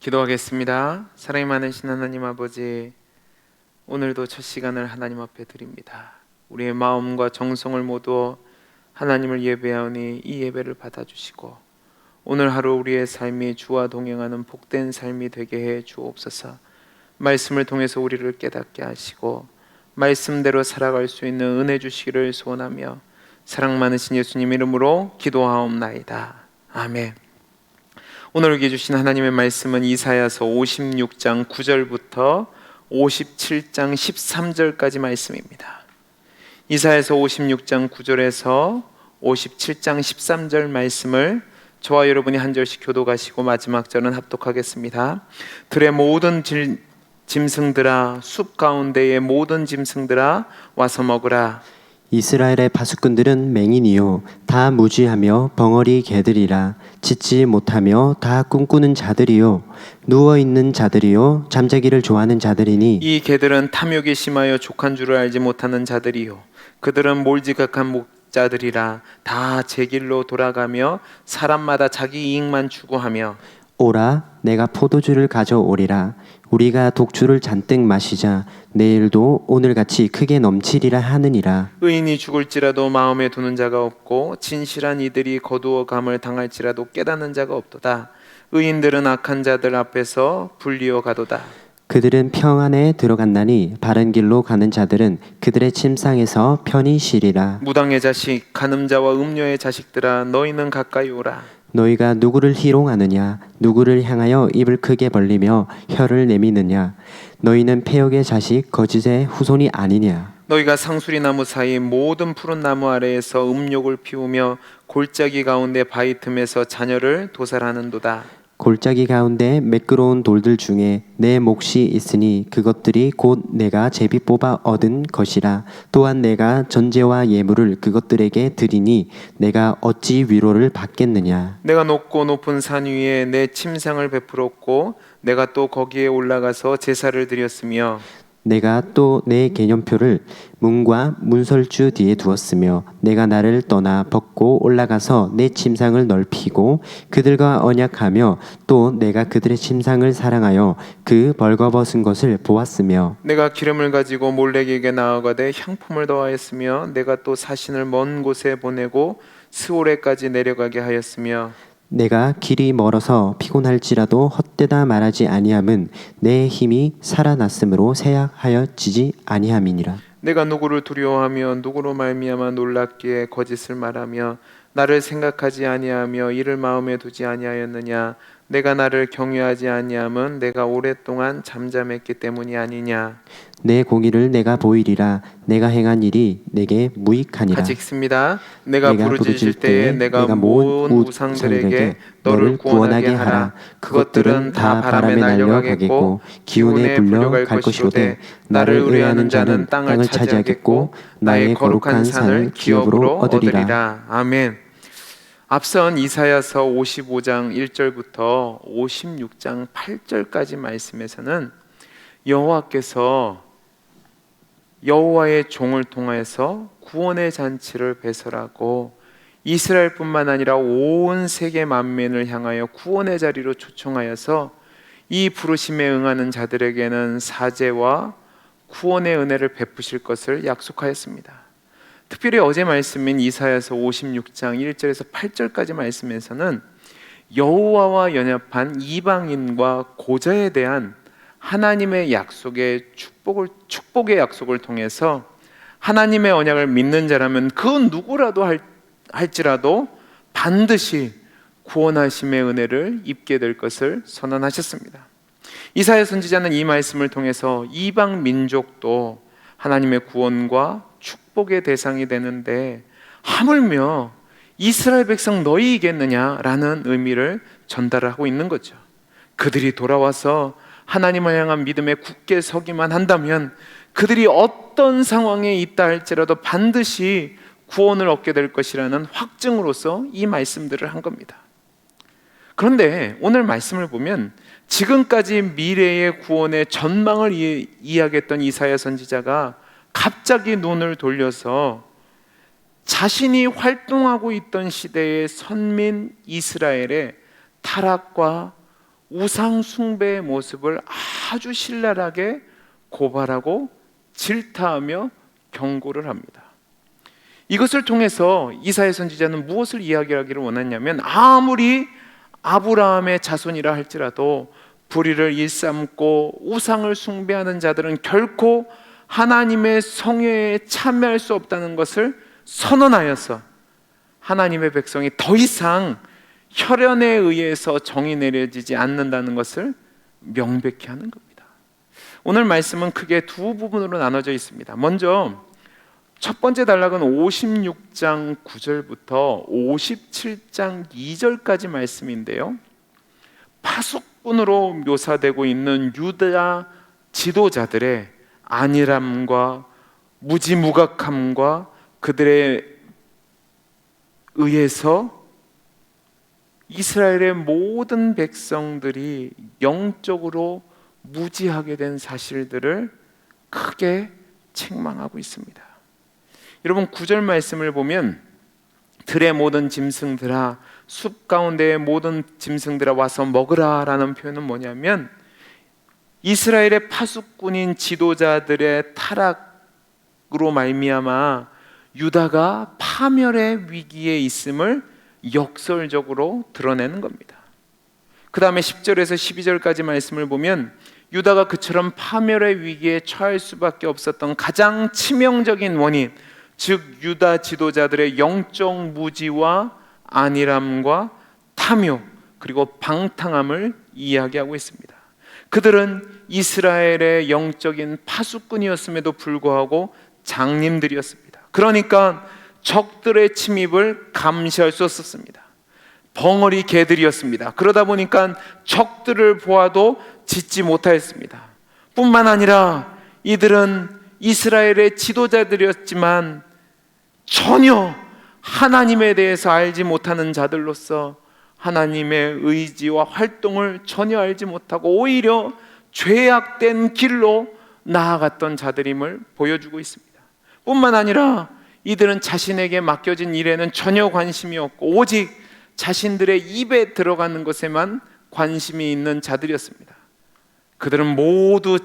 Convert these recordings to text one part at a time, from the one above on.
기도하겠습니다. 사랑이 많으신 하나님 아버지, 오늘도 첫 시간을 하나님 앞에 드립니다. 우리의 마음과 정성을 모두 하나님을 예배하오니 이 예배를 받아주시고 오늘 하루 우리의 삶이 주와 동행하는 복된 삶이 되게 해 주옵소서. 말씀을 통해서 우리를 깨닫게 하시고 말씀대로 살아갈 수 있는 은혜 주시기를 소원하며 사랑 많으신 예수님 이름으로 기도하옵나이다. 아멘. 오늘 우리에게 주신 하나님의 말씀은 이사야서 56장 9절부터 57장 13절까지 말씀입니다. 이사야서 56장 9절에서 57장 13절 말씀을 저와 여러분이 한 절씩 교독하시고 마지막 절은 합독하겠습니다. 들의 모든 짐승들아, 숲 가운데의 모든 짐승들아 와서 먹으라. 이스라엘의 파수꾼들은 맹인이요 다 무지하며 벙어리 개들이라. 짖지 못하며 다 꿈꾸는 자들이요 누워있는 자들이요 잠자기를 좋아하는 자들이니 이 개들은 탐욕이 심하여 족한 줄을 알지 못하는 자들이요 그들은 몰지각한 목자들이라. 다 제 길로 돌아가며 사람마다 자기 이익만 추구하며 오라 내가 포도주를 가져오리라. 우리가 독주를 잔뜩 마시자. 내일도 오늘같이 크게 넘치리라 하느니라. 의인이 죽을지라도 마음에 두는 자가 없고 진실한 이들이 거두어 감을 당할지라도 깨닫는 자가 없도다. 의인들은 악한 자들 앞에서 불리어 가도다. 그들은 평안에 들어갔나니 바른 길로 가는 자들은 그들의 침상에서 편히 쉬리라. 무당의 자식, 간음자와 음녀의 자식들아, 너희는 가까이 오라. 너희가 누구를 희롱하느냐? 누구를 향하여 입을 크게 벌리며 혀를 내미느냐? 너희는 패역의 자식, 거짓의 후손이 아니냐? 너희가 상수리 나무 사이 모든 푸른 나무 아래에서 음욕을 피우며 골짜기 가운데 바위 틈에서 자녀를 도살하는도다. 골짜기 가운데 매끄러운 돌들 중에 내 몫이 있으니 그것들이 곧 내가 제비 뽑아 얻은 것이라. 또한 내가 전제와 예물을 그것들에게 드리니 내가 어찌 위로를 받겠느냐. 내가 높고 높은 산 위에 내 침상을 베풀었고 내가 또 거기에 올라가서 제사를 드렸으며 내가 또 내 개념표를 문과 문설주 뒤에 두었으며 내가 나를 떠나 벗고 올라가서 내 침상을 넓히고 그들과 언약하며 또 내가 그들의 침상을 사랑하여 그 벌거벗은 것을 보았으며 내가 기름을 가지고 몰렉에게 나아가되 향품을 더하였으며 내가 또 사신을 먼 곳에 보내고 스오레까지 내려가게 하였으며 내가 길이 멀어서 피곤할지라도 헛되다 말하지 아니함은 내 힘이 살아났으므로 쇠약하여지지 아니함이니라. 내가 누구를 두려워하며 누구로 말미암아 놀랍게 거짓을 말하며 나를 생각하지 아니하며 이를 마음에 두지 아니하였느냐. 내가 나를 경외하지 아니함은 내가 오랫동안 잠잠했기 때문이 아니냐. 내 공의를 내가 보이리라. 내가 행한 일이 내게 무익하니라. 같이 읽습니다. 내가 부르짖을 때에 내가 모은 우상들에게 너를 구원하게 하라. 그것들은 다 바람에 날려가겠고 기운에 불려갈 것이로되 나를 의뢰하는 자는 땅을 차지하겠고 나의 거룩한 산을 기업으로 얻으리라. 아멘. 앞선 이사야서 55장 1절부터 56장 8절까지 말씀에서는 여호와께서 여호와의 종을 통해서 구원의 잔치를 배설하고 이스라엘뿐만 아니라 온 세계 만민을 향하여 구원의 자리로 초청하여서 이 부르심에 응하는 자들에게는 사죄와 구원의 은혜를 베푸실 것을 약속하였습니다. 특별히 어제 말씀인 이사야서 56장 1절에서 8절까지 말씀에서는 여호와와 연합한 이방인과 고자에 대한 하나님의 약속의 축복의 약속을 통해서 하나님의 언약을 믿는 자라면 그 누구라도 할지라도 반드시 구원하심의 은혜를 입게 될 것을 선언하셨습니다. 이사야 선지자는 이 말씀을 통해서 이방 민족도 하나님의 구원과 축복의 대상이 되는데 하물며 이스라엘 백성 너희이겠느냐라는 의미를 전달하고 있는 거죠. 그들이 돌아와서 하나님을 향한 믿음에 굳게 서기만 한다면 그들이 어떤 상황에 있다 할지라도 반드시 구원을 얻게 될 것이라는 확증으로서 이 말씀들을 한 겁니다. 그런데 오늘 말씀을 보면 지금까지 미래의 구원의 전망을 이야기했던 이사야 선지자가 갑자기 눈을 돌려서 자신이 활동하고 있던 시대의 선민 이스라엘의 타락과 우상 숭배의 모습을 아주 신랄하게 고발하고 질타하며 경고를 합니다. 이것을 통해서 이사야 선지자는 무엇을 이야기하기를 원했냐면, 아무리 아브라함의 자손이라 할지라도 불의를 일삼고 우상을 숭배하는 자들은 결코 하나님의 성회에 참여할 수 없다는 것을 선언하여서 하나님의 백성이 더 이상 혈연에 의해서 정이 내려지지 않는다는 것을 명백히 하는 겁니다. 오늘 말씀은 크게 두 부분으로 나눠져 있습니다. 먼저 첫 번째 단락은 56장 9절부터 57장 2절까지 말씀인데요, 파수꾼으로 묘사되고 있는 유다 지도자들의 안일함과 무지무각함과 그들에 의해서 이스라엘의 모든 백성들이 영적으로 무지하게 된 사실들을 크게 책망하고 있습니다. 여러분, 9절 말씀을 보면 들의 모든 짐승들아, 숲 가운데의 모든 짐승들아 와서 먹으라 라는 표현은 뭐냐면, 이스라엘의 파수꾼인 지도자들의 타락으로 말미암아 유다가 파멸의 위기에 있음을 역설적으로 드러내는 겁니다. 그 다음에 10절에서 12절까지 말씀을 보면 유다가 그처럼 파멸의 위기에 처할 수밖에 없었던 가장 치명적인 원인, 즉 유다 지도자들의 영적 무지와 안일함과 탐욕 그리고 방탕함을 이야기하고 있습니다. 그들은 이스라엘의 영적인 파수꾼이었음에도 불구하고 장님들이었습니다. 그러니까 적들의 침입을 감시할 수 없었습니다. 벙어리 개들이었습니다. 그러다 보니까 적들을 보아도 짖지 못하였습니다. 뿐만 아니라 이들은 이스라엘의 지도자들이었지만 전혀 하나님에 대해서 알지 못하는 자들로서 하나님의 의지와 활동을 전혀 알지 못하고 오히려 죄악된 길로 나아갔던 자들임을 보여주고 있습니다. 뿐만 아니라 이들은 자신에게 맡겨진 일에는 전혀 관심이 없고 오직 자신들의 입에 들어가는 것에만 관심이 있는 자들이었습니다. 그들은 모두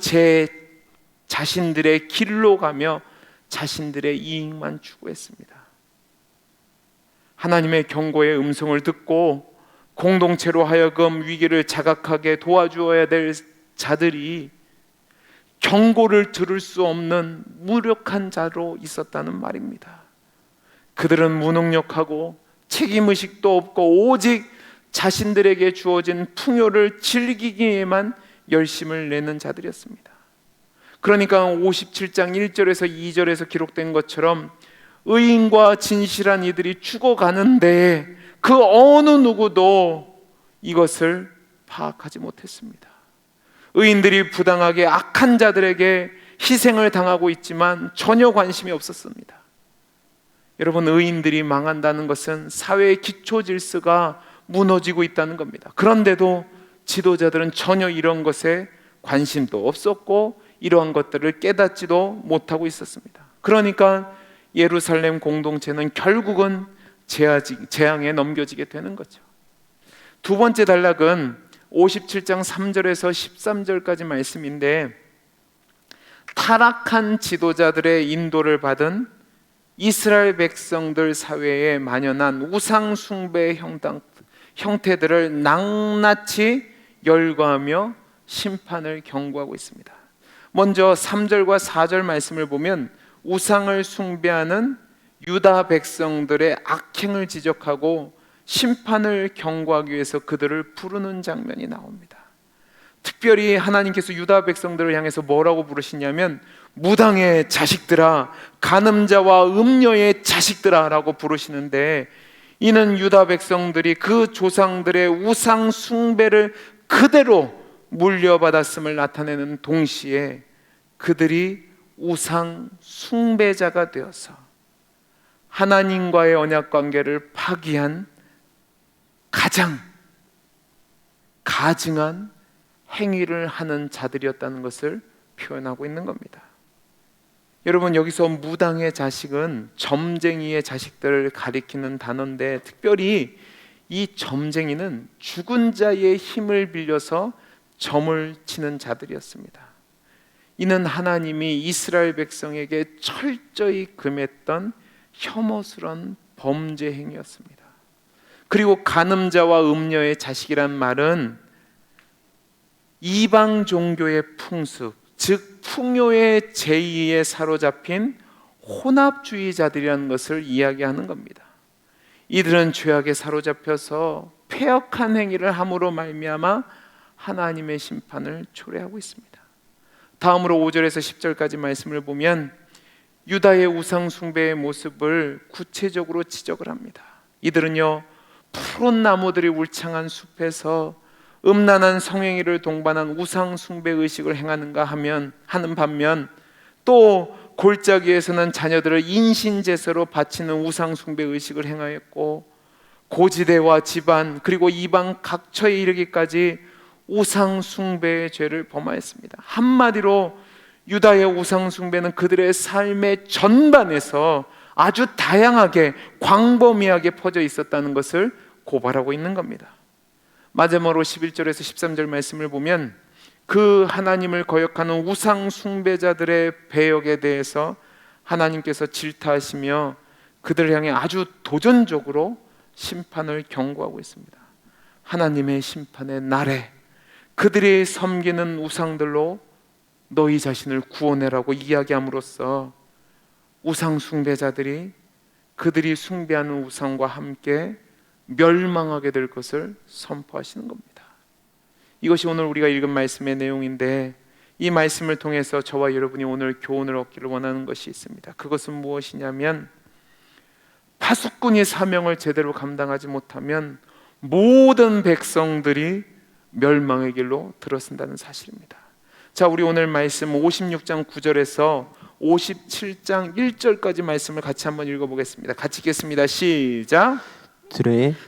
자신들의 길로 가며 자신들의 이익만 추구했습니다. 하나님의 경고의 음성을 듣고 공동체로 하여금 위기를 자각하게 도와주어야 될 자들이 경고를 들을 수 없는 무력한 자로 있었다는 말입니다. 그들은 무능력하고 책임의식도 없고 오직 자신들에게 주어진 풍요를 즐기기에만 열심을 내는 자들이었습니다. 그러니까 57장 1절에서 2절에서 기록된 것처럼 의인과 진실한 이들이 죽어가는데 그 어느 누구도 이것을 파악하지 못했습니다. 의인들이 부당하게 악한 자들에게 희생을 당하고 있지만 전혀 관심이 없었습니다. 여러분, 의인들이 망한다는 것은 사회의 기초 질서가 무너지고 있다는 겁니다. 그런데도 지도자들은 전혀 이런 것에 관심도 없었고 이러한 것들을 깨닫지도 못하고 있었습니다. 그러니까 예루살렘 공동체는 결국은 재앙에 넘겨지게 되는 거죠. 두 번째 단락은 57장 3절에서 13절까지 말씀인데, 타락한 지도자들의 인도를 받은 이스라엘 백성들 사회에 만연한 우상 숭배의 형태들을 낱낱이 열거하며 심판을 경고하고 있습니다. 먼저 3절과 4절 말씀을 보면 우상을 숭배하는 유다 백성들의 악행을 지적하고 심판을 경고하기 위해서 그들을 부르는 장면이 나옵니다. 특별히 하나님께서 유다 백성들을 향해서 뭐라고 부르시냐면 무당의 자식들아, 간음자와 음녀의 자식들아 라고 부르시는데, 이는 유다 백성들이 그 조상들의 우상 숭배를 그대로 물려받았음을 나타내는 동시에 그들이 우상 숭배자가 되어서 하나님과의 언약 관계를 파기한 가장 가증한 행위를 하는 자들이었다는 것을 표현하고 있는 겁니다. 여러분, 여기서 무당의 자식은 점쟁이의 자식들을 가리키는 단어인데, 특별히 이 점쟁이는 죽은 자의 힘을 빌려서 점을 치는 자들이었습니다. 이는 하나님이 이스라엘 백성에게 철저히 금했던 혐오스러운 범죄 행위였습니다. 그리고 간음자와 음녀의 자식이란 말은 이방 종교의 풍습, 즉 풍요의 제의에 사로잡힌 혼합주의자들이라는 것을 이야기하는 겁니다. 이들은 죄악에 사로잡혀서 패역한 행위를 함으로 말미암아 하나님의 심판을 초래하고 있습니다. 다음으로 5절에서 10절까지 말씀을 보면 유다의 우상 숭배의 모습을 구체적으로 지적을 합니다. 이들은요, 푸른 나무들이 울창한 숲에서 음란한 성행위를 동반한 우상 숭배 의식을 행하는가 하는 반면, 또 골짜기에서는 자녀들을 인신제사로 바치는 우상 숭배 의식을 행하였고, 고지대와 집안 그리고 이방 각처에 이르기까지 우상 숭배의 죄를 범하였습니다. 한마디로 유다의 우상 숭배는 그들의 삶의 전반에서 아주 다양하게 광범위하게 퍼져 있었다는 것을 고발하고 있는 겁니다. 마지막으로 11절에서 13절 말씀을 보면 그 하나님을 거역하는 우상 숭배자들의 배역에 대해서 하나님께서 질타하시며 그들을 향해 아주 도전적으로 심판을 경고하고 있습니다. 하나님의 심판의 날에 그들이 섬기는 우상들로 너희 자신을 구원해라고 이야기함으로써 우상 숭배자들이 그들이 숭배하는 우상과 함께 멸망하게 될 것을 선포하시는 겁니다. 이것이 오늘 우리가 읽은 말씀의 내용인데, 이 말씀을 통해서 저와 여러분이 오늘 교훈을 얻기를 원하는 것이 있습니다. 그것은 무엇이냐면, 파수꾼이 사명을 제대로 감당하지 못하면 모든 백성들이 멸망의 길로 들어선다는 사실입니다. 자, 우리 오늘 말씀 56장 9절에서 57장 1절까지 말씀을 같이 한번 읽어보겠습니다. 같이 읽겠습니다. 시작.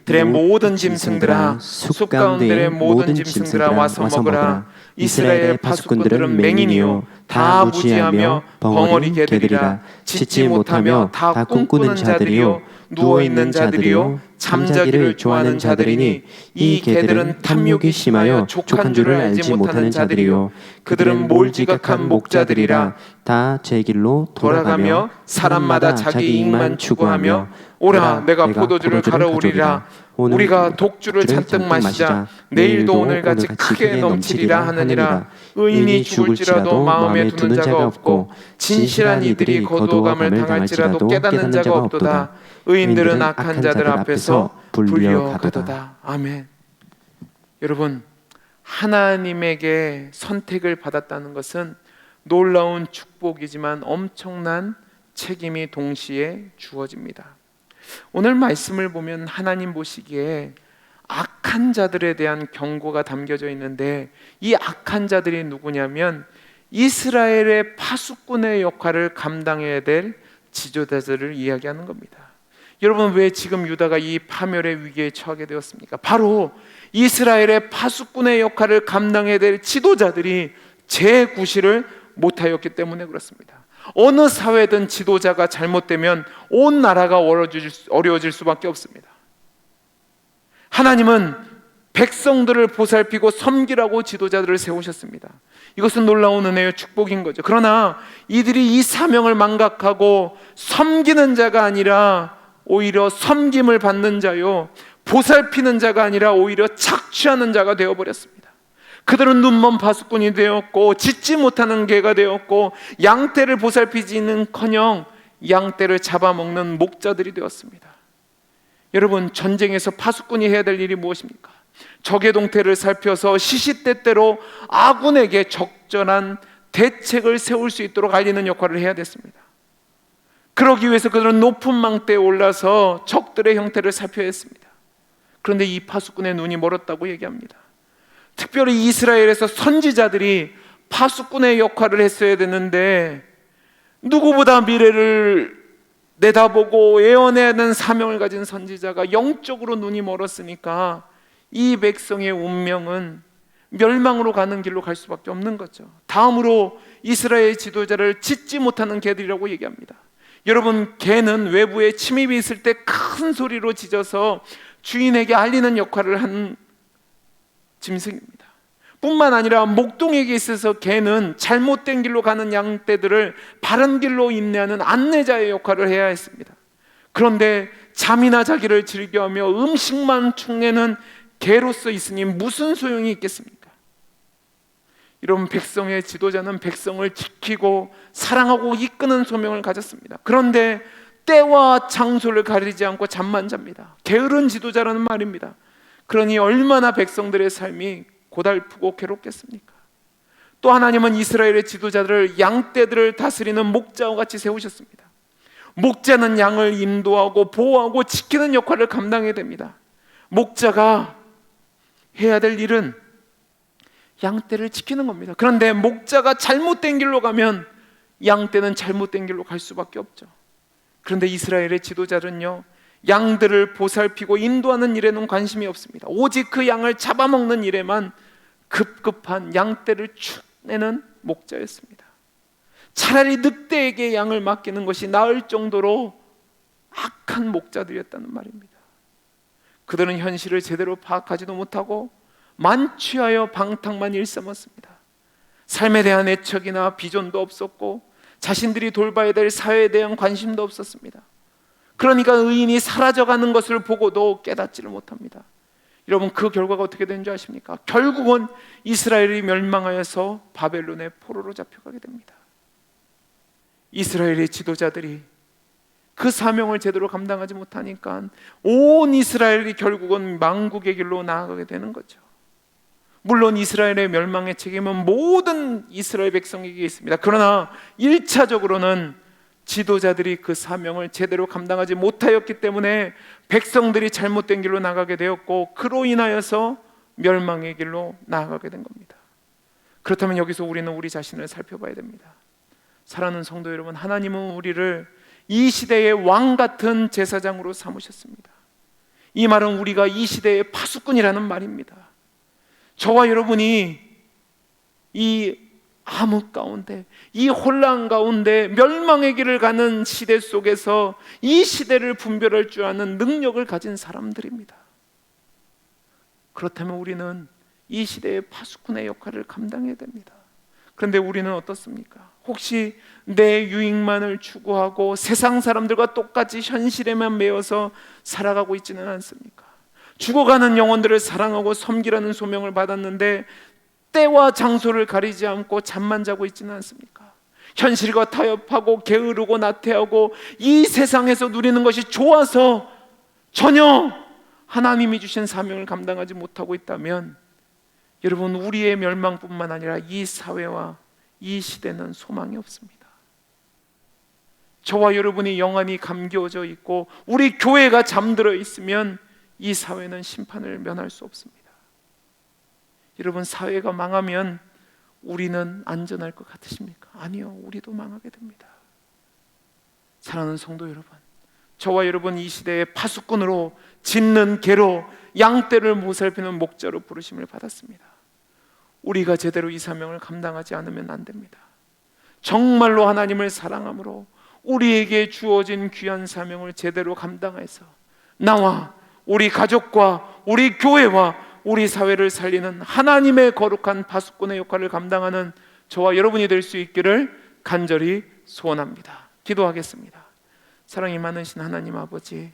들의 모든 짐승들아, 숲 가운데의 모든 짐승들아 와서 먹으라. 이스라엘의 파수꾼들은 맹인이요 다 무지하며 벙어리 개들이라. 짖지 못하며 다 꿈꾸는 자들이요 누워있는 자들이요 잠자기를 좋아하는 자들이니 이 개들은 탐욕이 심하여 족한 줄을 알지 못하는 자들이요 그들은 몰지각한 목자들이라. 다 제 길로 돌아가며 사람마다 자기 이익만 추구하며 오라 내가 포도주를 갈아오리라. 우리가 독주를 잔뜩 마시자. 내일도 오늘같이 크게 넘치리라 하느니라. 의인이 죽을지라도 마음에 두는 자가 없고 진실한 이들이 거두어감을 당할지라도 깨닫는 자가 없도다. 의인들은 악한 자들 앞에서 불려가도다. 아멘. 여러분, 하나님에게 선택을 받았다는 것은 놀라운 축복이지만 엄청난 책임이 동시에 주어집니다. 오늘 말씀을 보면 하나님 보시기에 악한 자들에 대한 경고가 담겨져 있는데, 이 악한 자들이 누구냐면 이스라엘의 파수꾼의 역할을 감당해야 될 지도자들을 이야기하는 겁니다. 여러분, 왜 지금 유다가 이 파멸의 위기에 처하게 되었습니까? 바로 이스라엘의 파수꾼의 역할을 감당해야 될 지도자들이 재구실을 못하였기 때문에 그렇습니다. 어느 사회든 지도자가 잘못되면 온 나라가 어려워질 수밖에 없습니다. 하나님은 백성들을 보살피고 섬기라고 지도자들을 세우셨습니다. 이것은 놀라운 은혜의 축복인 거죠. 그러나 이들이 이 사명을 망각하고 섬기는 자가 아니라 오히려 섬김을 받는 자요, 보살피는 자가 아니라 오히려 착취하는 자가 되어버렸습니다. 그들은 눈먼 파수꾼이 되었고 짖지 못하는 개가 되었고 양떼를 보살피지는커녕 양떼를 잡아먹는 목자들이 되었습니다. 여러분, 전쟁에서 파수꾼이 해야 될 일이 무엇입니까? 적의 동태를 살펴서 시시때때로 아군에게 적절한 대책을 세울 수 있도록 알리는 역할을 해야 됐습니다. 그러기 위해서 그들은 높은 망대에 올라서 적들의 형태를 살펴야 했습니다. 그런데 이 파수꾼의 눈이 멀었다고 얘기합니다. 특별히 이스라엘에서 선지자들이 파수꾼의 역할을 했어야 되는데, 누구보다 미래를 내다보고 예언해야 하는 사명을 가진 선지자가 영적으로 눈이 멀었으니까 이 백성의 운명은 멸망으로 가는 길로 갈 수밖에 없는 거죠. 다음으로 이스라엘 지도자를 짖지 못하는 개들이라고 얘기합니다. 여러분, 개는 외부에 침입이 있을 때 큰 소리로 짖어서 주인에게 알리는 역할을 한 짐승입니다. 뿐만 아니라 목동에게 있어서 개는 잘못된 길로 가는 양떼들을 바른 길로 인도하는 안내자의 역할을 해야 했습니다. 그런데 잠이나 자기를 즐겨하며 음식만 축내는 개로서 있으니 무슨 소용이 있겠습니까? 이런 백성의 지도자는 백성을 지키고 사랑하고 이끄는 소명을 가졌습니다. 그런데 때와 장소를 가리지 않고 잠만 잡니다. 게으른 지도자라는 말입니다. 그러니 얼마나 백성들의 삶이 고달프고 괴롭겠습니까? 또 하나님은 이스라엘의 지도자들을 양떼들을 다스리는 목자와 같이 세우셨습니다. 목자는 양을 인도하고 보호하고 지키는 역할을 감당해야 됩니다. 목자가 해야 될 일은 양떼를 지키는 겁니다. 그런데 목자가 잘못된 길로 가면 양떼는 잘못된 길로 갈 수밖에 없죠. 그런데 이스라엘의 지도자는요, 양들을 보살피고 인도하는 일에는 관심이 없습니다. 오직 그 양을 잡아먹는 일에만 급급한 양떼를 축내는 목자였습니다. 차라리 늑대에게 양을 맡기는 것이 나을 정도로 악한 목자들이었다는 말입니다. 그들은 현실을 제대로 파악하지도 못하고 만취하여 방탕만 일삼았습니다. 삶에 대한 애착이나 비전도 없었고 자신들이 돌봐야 될 사회에 대한 관심도 없었습니다. 그러니까 의인이 사라져가는 것을 보고도 깨닫지를 못합니다. 여러분, 그 결과가 어떻게 되는 줄 아십니까? 결국은 이스라엘이 멸망하여서 바벨론의 포로로 잡혀가게 됩니다. 이스라엘의 지도자들이 그 사명을 제대로 감당하지 못하니까 온 이스라엘이 결국은 망국의 길로 나아가게 되는 거죠. 물론 이스라엘의 멸망의 책임은 모든 이스라엘 백성에게 있습니다. 그러나 1차적으로는 지도자들이 그 사명을 제대로 감당하지 못하였기 때문에 백성들이 잘못된 길로 나가게 되었고, 그로 인하여서 멸망의 길로 나아가게 된 겁니다. 그렇다면 여기서 우리는 우리 자신을 살펴봐야 됩니다. 사랑하는 성도 여러분, 하나님은 우리를 이 시대의 왕 같은 제사장으로 삼으셨습니다. 이 말은 우리가 이 시대의 파수꾼이라는 말입니다. 저와 여러분이 이 암흑 가운데, 이 혼란 가운데 멸망의 길을 가는 시대 속에서 이 시대를 분별할 줄 아는 능력을 가진 사람들입니다. 그렇다면 우리는 이 시대의 파수꾼의 역할을 감당해야 됩니다. 그런데 우리는 어떻습니까? 혹시 내 유익만을 추구하고 세상 사람들과 똑같이 현실에만 매여서 살아가고 있지는 않습니까? 죽어가는 영혼들을 사랑하고 섬기라는 소명을 받았는데 때와 장소를 가리지 않고 잠만 자고 있지는 않습니까? 현실과 타협하고 게으르고 나태하고 이 세상에서 누리는 것이 좋아서 전혀 하나님이 주신 사명을 감당하지 못하고 있다면, 여러분, 우리의 멸망뿐만 아니라 이 사회와 이 시대는 소망이 없습니다. 저와 여러분이 영안이 감겨져 있고 우리 교회가 잠들어 있으면 이 사회는 심판을 면할 수 없습니다. 여러분, 사회가 망하면 우리는 안전할 것 같으십니까? 아니요, 우리도 망하게 됩니다. 사랑하는 성도 여러분, 저와 여러분 이 시대의 파수꾼으로, 짖는 개로, 양떼를 보살피는 목자로 부르심을 받았습니다. 우리가 제대로 이 사명을 감당하지 않으면 안 됩니다. 정말로 하나님을 사랑함으로 우리에게 주어진 귀한 사명을 제대로 감당해서 나와 우리 가족과 우리 교회와 우리 사회를 살리는 하나님의 거룩한 파수꾼의 역할을 감당하는 저와 여러분이 될 수 있기를 간절히 소원합니다. 기도하겠습니다. 사랑이 많으신 하나님 아버지,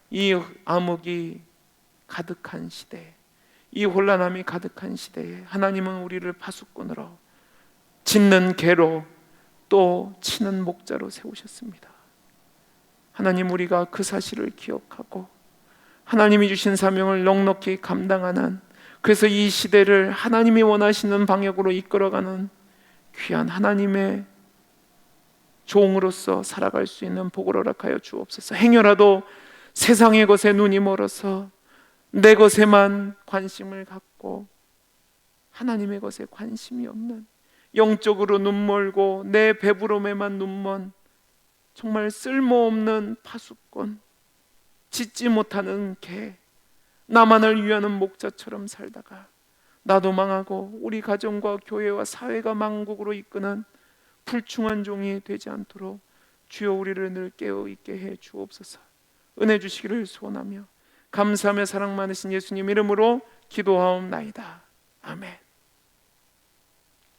이 암흑이 가득한 시대, 이 혼란함이 가득한 시대에 하나님은 우리를 파수꾼으로, 짖는 개로, 또 치는 목자로 세우셨습니다. 하나님, 우리가 그 사실을 기억하고 하나님이 주신 사명을 넉넉히 감당하는, 그래서 이 시대를 하나님이 원하시는 방향으로 이끌어가는 귀한 하나님의 종으로서 살아갈 수 있는 복을 허락하여 주옵소서. 행여라도 세상의 것에 눈이 멀어서 내 것에만 관심을 갖고 하나님의 것에 관심이 없는, 영적으로 눈멀고 내 배부름에만 눈먼 정말 쓸모없는 파수꾼, 짖지 못하는 개, 나만을 위하는 목자처럼 살다가 나도 망하고 우리 가정과 교회와 사회가 망국으로 이끄는 불충한 종이 되지 않도록 주여 우리를 늘 깨어있게 해 주옵소서. 은혜 주시기를 소원하며 감사하며 사랑 많으신 예수님 이름으로 기도하옵나이다. 아멘.